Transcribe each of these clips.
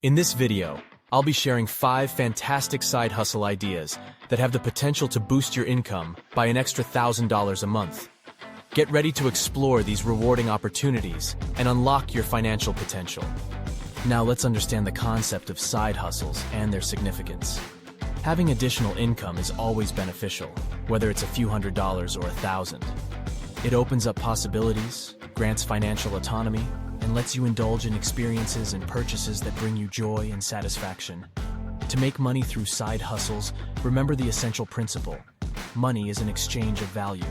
In this video, I'll be sharing 5 fantastic side hustle ideas that have the potential to boost your income by an extra $1,000 a month. Get ready to explore these rewarding opportunities and unlock your financial potential. Now let's understand the concept of side hustles and their significance. Having additional income is always beneficial, whether it's a few $100s or $1,000. It opens up possibilities, grants financial autonomy, and lets you indulge in experiences and purchases that bring you joy and satisfaction. To make money through side hustles, remember the essential principle: money is an exchange of value.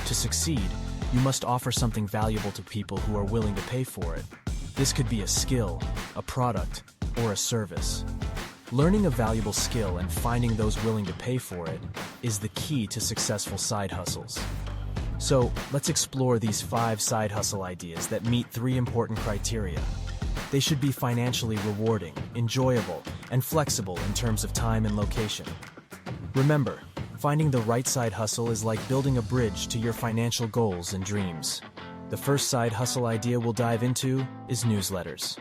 To succeed, you must offer something valuable to people who are willing to pay for it. This could be a skill, a product, or a service. Learning a valuable skill and finding those willing to pay for it is the key to successful side hustles. So, let's explore these 5 side hustle ideas that meet 3 important criteria. They should be financially rewarding, enjoyable, and flexible in terms of time and location. Remember, finding the right side hustle is like building a bridge to your financial goals and dreams. The first side hustle idea we'll dive into is newsletters.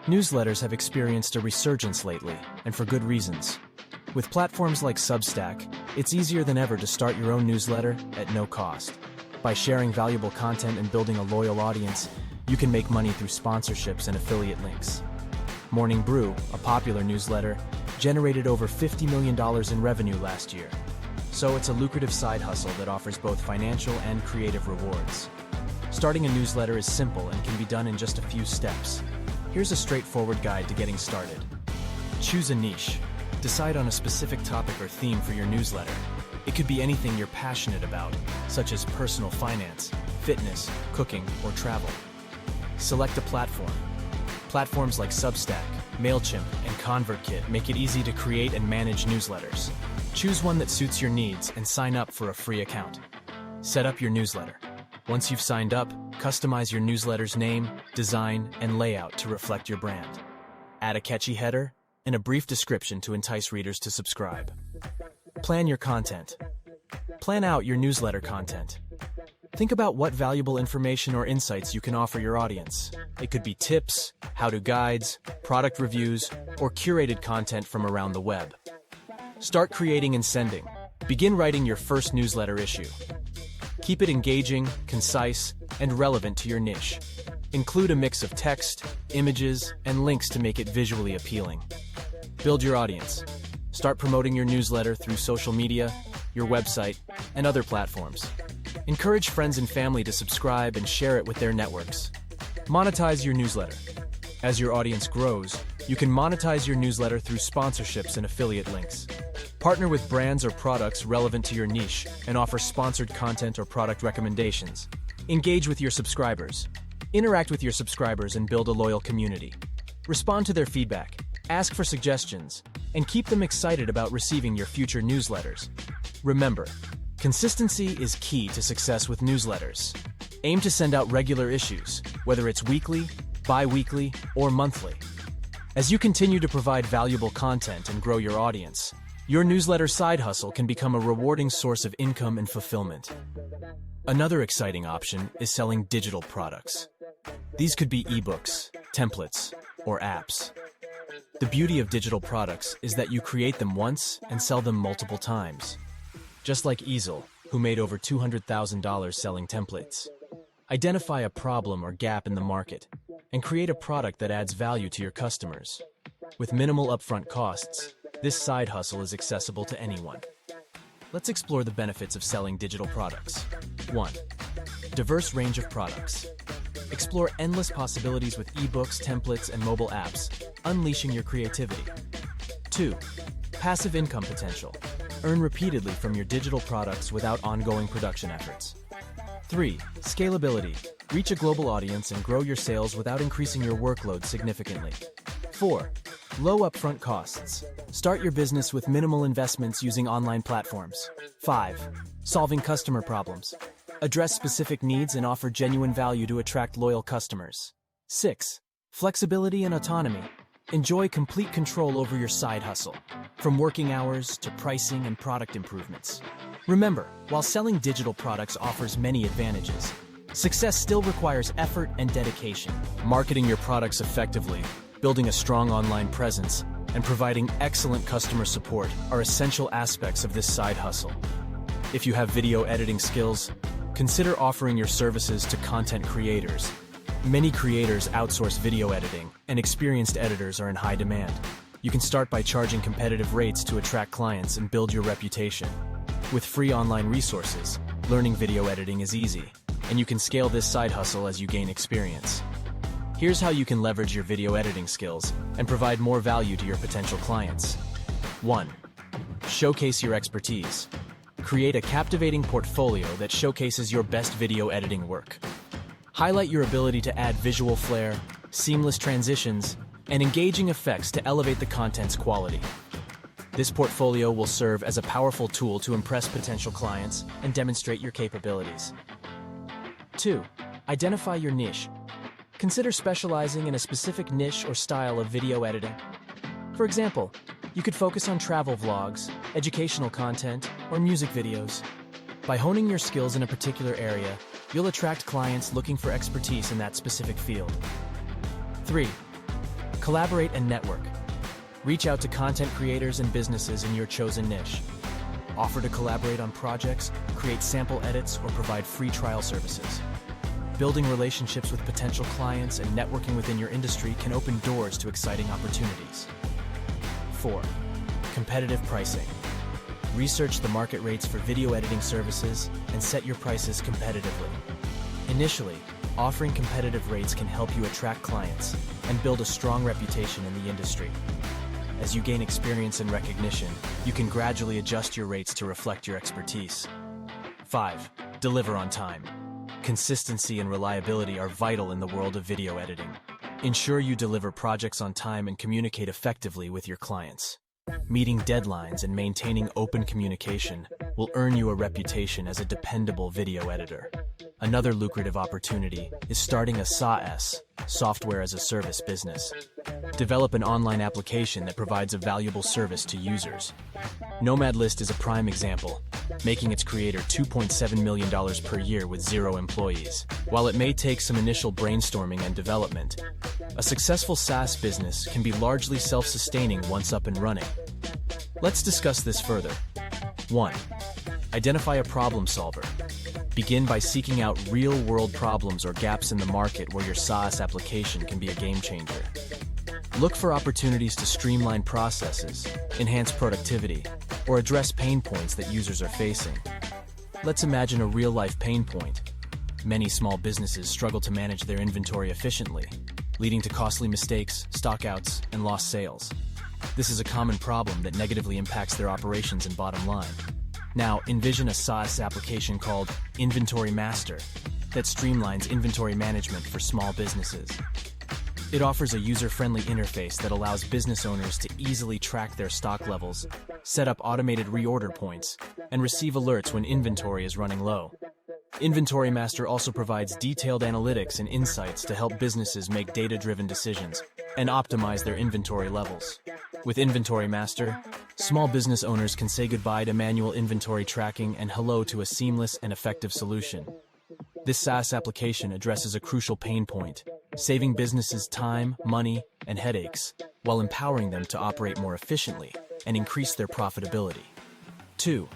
Newsletters have experienced a resurgence lately, and for good reasons. With platforms like Substack, it's easier than ever to start your own newsletter at no cost. By sharing valuable content and building a loyal audience, you can make money through sponsorships and affiliate links. Morning Brew, a popular newsletter, generated over $50 million in revenue last year. So it's a lucrative side hustle that offers both financial and creative rewards. Starting a newsletter is simple and can be done in just a few steps. Here's a straightforward guide to getting started. Choose a niche. Decide on a specific topic or theme for your newsletter. It could be anything you're passionate about, such as personal finance, fitness, cooking, or travel. Select a platform. Platforms like Substack, MailChimp, and ConvertKit make it easy to create and manage newsletters. Choose one that suits your needs and sign up for a free account. Set up your newsletter. Once you've signed up, customize your newsletter's name, design, and layout to reflect your brand. Add a catchy header and a brief description to entice readers to subscribe. Plan your content. Plan out your newsletter content. Think about what valuable information or insights you can offer your audience. It could be tips, how-to guides, product reviews, or curated content from around the web. Start creating and sending. Begin writing your first newsletter issue. Keep it engaging, concise, and relevant to your niche. Include a mix of text, images, and links to make it visually appealing. Build your audience. Start promoting your newsletter through social media, your website, and other platforms. Encourage friends and family to subscribe and share it with their networks. Monetize your newsletter. As your audience grows, you can monetize your newsletter through sponsorships and affiliate links. Partner with brands or products relevant to your niche and offer sponsored content or product recommendations. Engage with your subscribers. Interact with your subscribers and build a loyal community. Respond to their feedback, ask for suggestions, and keep them excited about receiving your future newsletters. Remember, consistency is key to success with newsletters. Aim to send out regular issues, whether it's weekly, bi-weekly, or monthly. As you continue to provide valuable content and grow your audience, your newsletter side hustle can become a rewarding source of income and fulfillment. Another exciting option is selling digital products. These could be ebooks, templates, or apps. The beauty of digital products is that you create them once and sell them multiple times. Just like Easel, who made over $200,000 selling templates. Identify a problem or gap in the market and create a product that adds value to your customers. With minimal upfront costs, this side hustle is accessible to anyone. Let's explore the benefits of selling digital products. 1. Diverse range of products. Explore endless possibilities with ebooks, templates, and mobile apps, unleashing your creativity. 2. Passive income potential. Earn repeatedly from your digital products without ongoing production efforts. 3. Scalability. Reach a global audience and grow your sales without increasing your workload significantly. 4. Low upfront costs. Start your business with minimal investments using online platforms. 5. Solving customer problems. Address specific needs and offer genuine value to attract loyal customers. 6. Flexibility and autonomy. Enjoy complete control over your side hustle, from working hours to pricing and product improvements. Remember, while selling digital products offers many advantages, success still requires effort and dedication. Marketing your products effectively Building a strong online presence and providing excellent customer support are essential aspects of this side hustle. If you have video editing skills, consider offering your services to content creators. Many creators outsource video editing, and experienced editors are in high demand. You can start by charging competitive rates to attract clients and build your reputation. With free online resources, learning video editing is easy, and you can scale this side hustle as you gain experience. Here's how you can leverage your video editing skills and provide more value to your potential clients. 1. Showcase your expertise. Create a captivating portfolio that showcases your best video editing work. Highlight your ability to add visual flair, seamless transitions, and engaging effects to elevate the content's quality. This portfolio will serve as a powerful tool to impress potential clients and demonstrate your capabilities. 2. Identify your niche. Consider specializing in a specific niche or style of video editing. For example, you could focus on travel vlogs, educational content, or music videos. By honing your skills in a particular area, you'll attract clients looking for expertise in that specific field. 3. Collaborate and network. Reach out to content creators and businesses in your chosen niche. Offer to collaborate on projects, create sample edits, or provide free trial services. Building relationships with potential clients and networking within your industry can open doors to exciting opportunities. 4. Competitive pricing. Research the market rates for video editing services and set your prices competitively. Initially, offering competitive rates can help you attract clients and build a strong reputation in the industry. As you gain experience and recognition, you can gradually adjust your rates to reflect your expertise. 5. Deliver on time. Consistency and reliability are vital in the world of video editing. Ensure you deliver projects on time and communicate effectively with your clients. Meeting deadlines and maintaining open communication will earn you a reputation as a dependable video editor. Another lucrative opportunity is starting a SaaS, software as a service business. Develop an online application that provides a valuable service to users. Nomad List is a prime example, making its creator $2.7 million per year with 0 employees. While it may take some initial brainstorming and development, a successful SaaS business can be largely self-sustaining once up and running. Let's discuss this further. 1. Identify a problem solver. Begin by seeking out real-world problems or gaps in the market where your SaaS application can be a game changer. Look for opportunities to streamline processes, enhance productivity, or address pain points that users are facing. Let's imagine a real-life pain point. Many small businesses struggle to manage their inventory efficiently, leading to costly mistakes, stockouts, and lost sales. This is a common problem that negatively impacts their operations and bottom line. Now, envision a SaaS application called Inventory Master that streamlines inventory management for small businesses. It offers a user-friendly interface that allows business owners to easily track their stock levels, set up automated reorder points, and receive alerts when inventory is running low. Inventory Master also provides detailed analytics and insights to help businesses make data-driven decisions and optimize their inventory levels. With Inventory Master, small business owners can say goodbye to manual inventory tracking and hello to a seamless and effective solution. This SaaS application addresses a crucial pain point, saving businesses time, money, and headaches, while empowering them to operate more efficiently and increase their profitability. 2.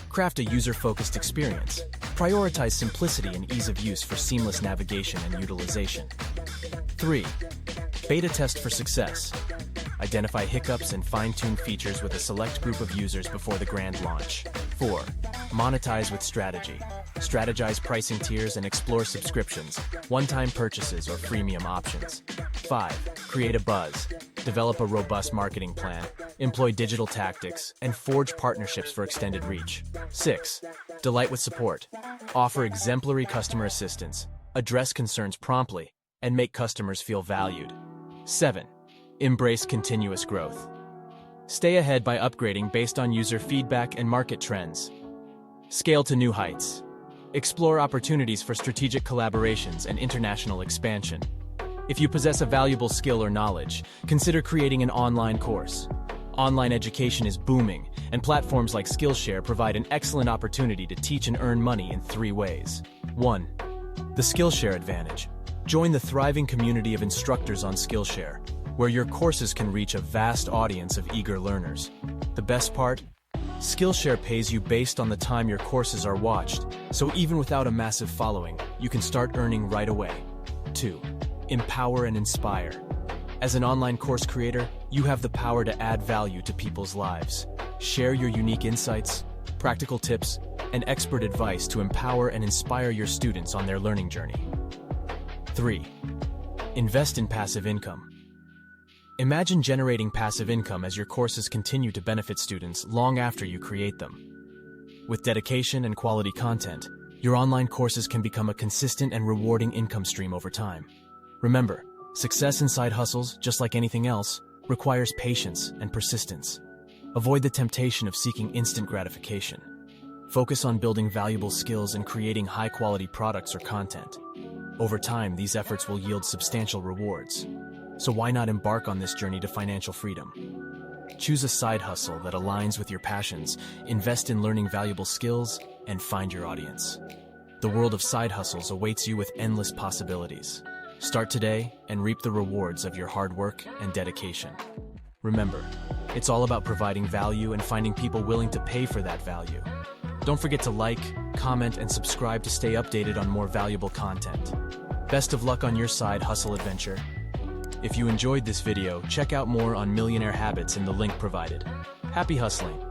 Craft a user-focused experience. Prioritize simplicity and ease of use for seamless navigation and utilization. 3. Beta test for success. Identify hiccups and fine-tune features with a select group of users before the grand launch. 4. Monetize with strategy. Strategize pricing tiers and explore subscriptions, one-time purchases, or freemium options. 5. Create a buzz. Develop a robust marketing plan, employ digital tactics, and forge partnerships for extended reach. 6. Delight with support. Offer exemplary customer assistance, address concerns promptly, and make customers feel valued. 7. Embrace continuous growth. Stay ahead by upgrading based on user feedback and market trends. Scale to new heights. Explore opportunities for strategic collaborations and international expansion. If you possess a valuable skill or knowledge, consider creating an online course. Online education is booming, and platforms like Skillshare provide an excellent opportunity to teach and earn money in 3 ways. 1. The Skillshare advantage. Join the thriving community of instructors on Skillshare. where your courses can reach a vast audience of eager learners. The best part? Skillshare pays you based on the time your courses are watched, so even without a massive following, you can start earning right away. 2. Empower and inspire. As an online course creator, you have the power to add value to people's lives. Share your unique insights, practical tips, and expert advice to empower and inspire your students on their learning journey. 3. Invest in passive income. Imagine generating passive income as your courses continue to benefit students long after you create them. With dedication and quality content, your online courses can become a consistent and rewarding income stream over time. Remember, success in side hustles, just like anything else, requires patience and persistence. Avoid the temptation of seeking instant gratification. Focus on building valuable skills and creating high-quality products or content. Over time, these efforts will yield substantial rewards. So why not embark on this journey to financial freedom? Choose a side hustle that aligns with your passions, invest in learning valuable skills, and find your audience. The world of side hustles awaits you with endless possibilities. Start today and reap the rewards of your hard work and dedication. Remember, it's all about providing value and finding people willing to pay for that value. Don't forget to like, comment, and subscribe to stay updated on more valuable content. Best of luck on your side hustle adventure. If you enjoyed this video, check out more on millionaire habits in the link provided. Happy hustling!